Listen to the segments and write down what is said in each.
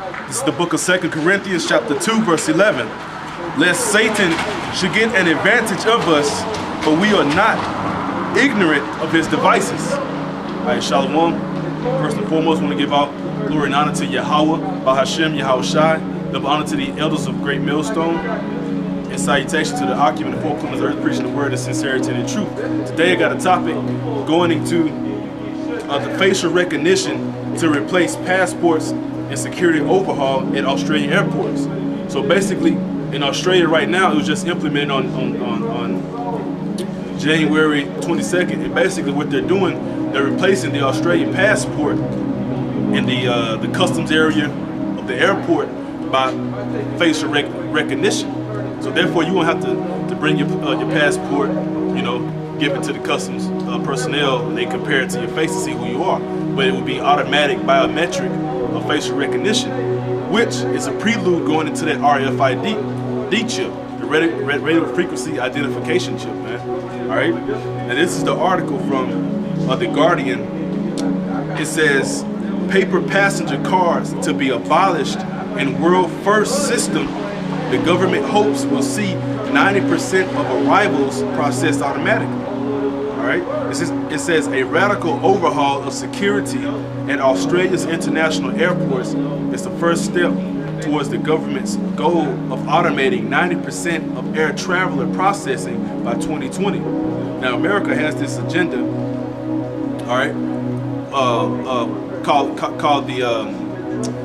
This is the book of 2 Corinthians chapter 2, verse 11. Lest Satan should get an advantage of us, for we are not ignorant of his devices. All right, Shalom. First and foremost, I want to give out glory and honor to Yahweh, Bahashem, Yahweh Shai, double honor to the elders of Great Millstone, and salutation to the occupant of four corners of earth, preaching the word of sincerity and truth. Today I got a topic going into the facial recognition to replace passports and security overhaul at Australian airports. So basically, in Australia right now, it was just implemented on January 22nd, and basically what they're doing, they're replacing the Australian passport in the customs area of the airport by facial recognition. So therefore, you won't have to bring your passport, you know, give it to the customs personnel, and they compare it to your face to see who you are. But it would be automatic biometric facial recognition, which is a prelude going into that RFID chip, the radio frequency identification chip, man. All right, and this is the article from The Guardian. It says, paper passenger cards to be abolished in world first system. The government hopes will see 90% of arrivals processed automatically. All right, it says a radical overhaul of security at Australia's international airports is the first step towards the government's goal of automating 90% of air traveler processing by 2020. Now, America has this agenda, all right, called the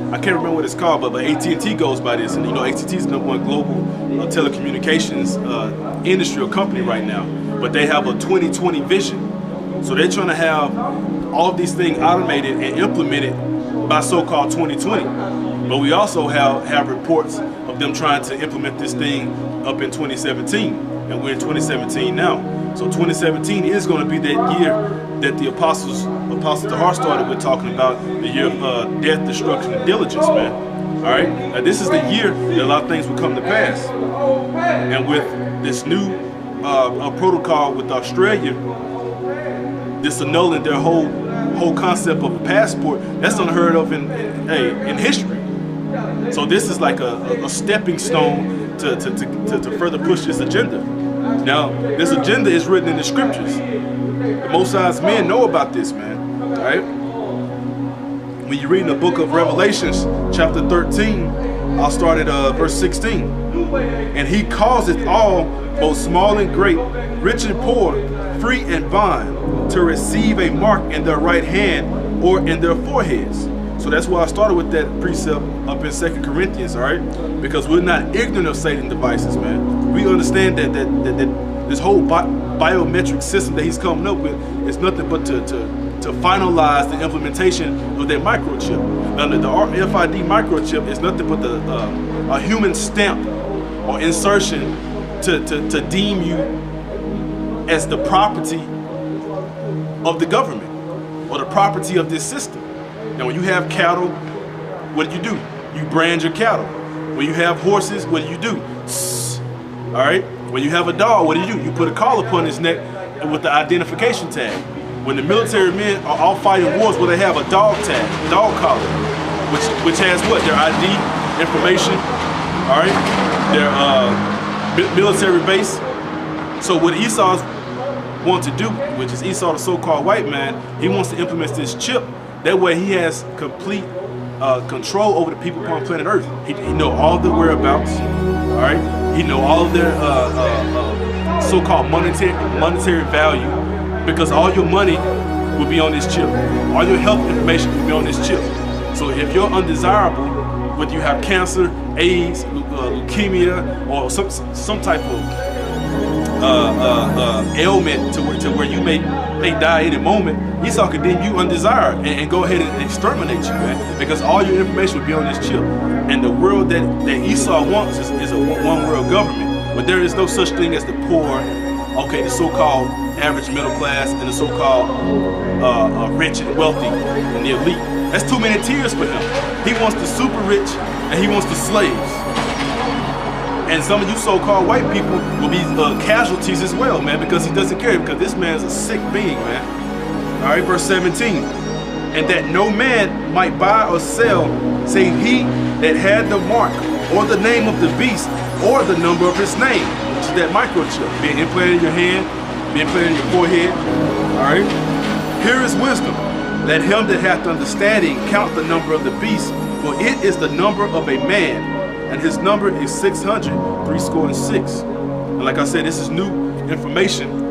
I can't remember what it's called, but AT&T goes by this, and you know AT&T is the #1 global telecommunications industry or company right now. But they have a 2020 vision, so they're trying to have all of these things automated and implemented by so-called 2020. But we also have reports of them trying to implement this thing up in 2017, and we're in 2017 now. So 2017 is going to be that year that the Apostle Tahar started with, talking about the year of death, destruction, and diligence, man. All right, now this is the year that a lot of things will come to pass, and with this new protocol with Australia, this annulling their whole concept of a passport, that's unheard of in history. So this is like a stepping stone to further push this agenda. Now, this agenda is written in the scriptures. The Most High's men know about this, man. All right. When you read in the book of Revelations, chapter 13, I'll start at verse 16. And he calls it all, both small and great, rich and poor, free and bond, to receive a mark in their right hand or in their foreheads. So that's why I started with that precept up in 2 Corinthians, all right? Because we're not ignorant of Satan's devices, man. We understand that this whole biometric system that he's coming up with is nothing but to finalize the implementation of that microchip. Now, the RFID microchip is nothing but a human stamp or insertion to deem you as the property of the government or the property of this system. Now, when you have cattle, what do? You brand your cattle. When you have horses, what do? All right. When you have a dog, what do? You put a collar upon his neck with the identification tag. When the military men are all fighting wars, where they have a dog tag, dog collar, which has what? Their ID information. All right. Their military base. So what Esau's want to do, which is Esau, the so-called white man, he wants to implement this chip. That way he has complete control over the people upon planet Earth. He know all the whereabouts, all right? He know all of their so-called monetary value, because all your money will be on this chip. All your health information will be on this chip. So if you're undesirable, whether you have cancer, AIDS, leukemia, or some type of ailment to where you may die any moment, Esau could deem you undesired and go ahead and exterminate you, man, because all your information will be on this chip. And the world that Esau wants is a one world government, but there is no such thing as the poor, okay, the so-called average middle class, and the so-called rich and wealthy and the elite. That's too many tiers for him. He wants the super rich and he wants the slaves. And some of you so-called white people will be casualties as well, man, because he doesn't care, because this man's a sick being, man. All right, verse 17. and that no man might buy or sell save he that had the mark or the name of the beast or the number of his name, which is that microchip being implanted in your hand, being implanted in your forehead. All right. Here is wisdom. Let him that hath understanding count the number of the beast, for it is the number of a man, and his number is 600, 66. And like I said, this is new information.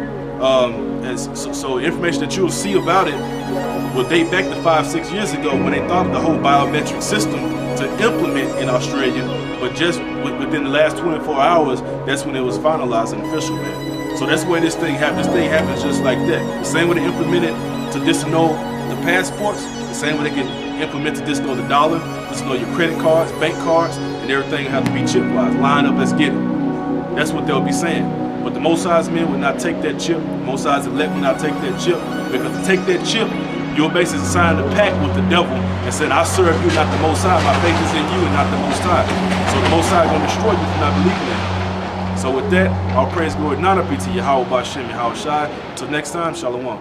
So information that you'll see about it will date back to 5-6 years ago when they thought of the whole biometric system to implement in Australia, but just within the last 24 hours, that's when it was finalized and official, man. So that's the way this thing happens. This thing happens just like that. The same way they implemented to disannul the passports, the same way they can implement to disannul the dollar, disannul your credit cards, bank cards, and everything have to be chip-wise. Line up, let's get it. That's what they'll be saying. But the Most High's men will not take that chip. The Most High's elect will not take that chip, because to take that chip, you'll basically sign a pact with the devil and said, I serve you, not the Most High. My faith is in you and not the Most High. So the Most High is going to destroy you for not believing in him. So with that, all praise, glory, and honor be to Yahweh Bashem, Yahweh Shai. Until next time, Shalom.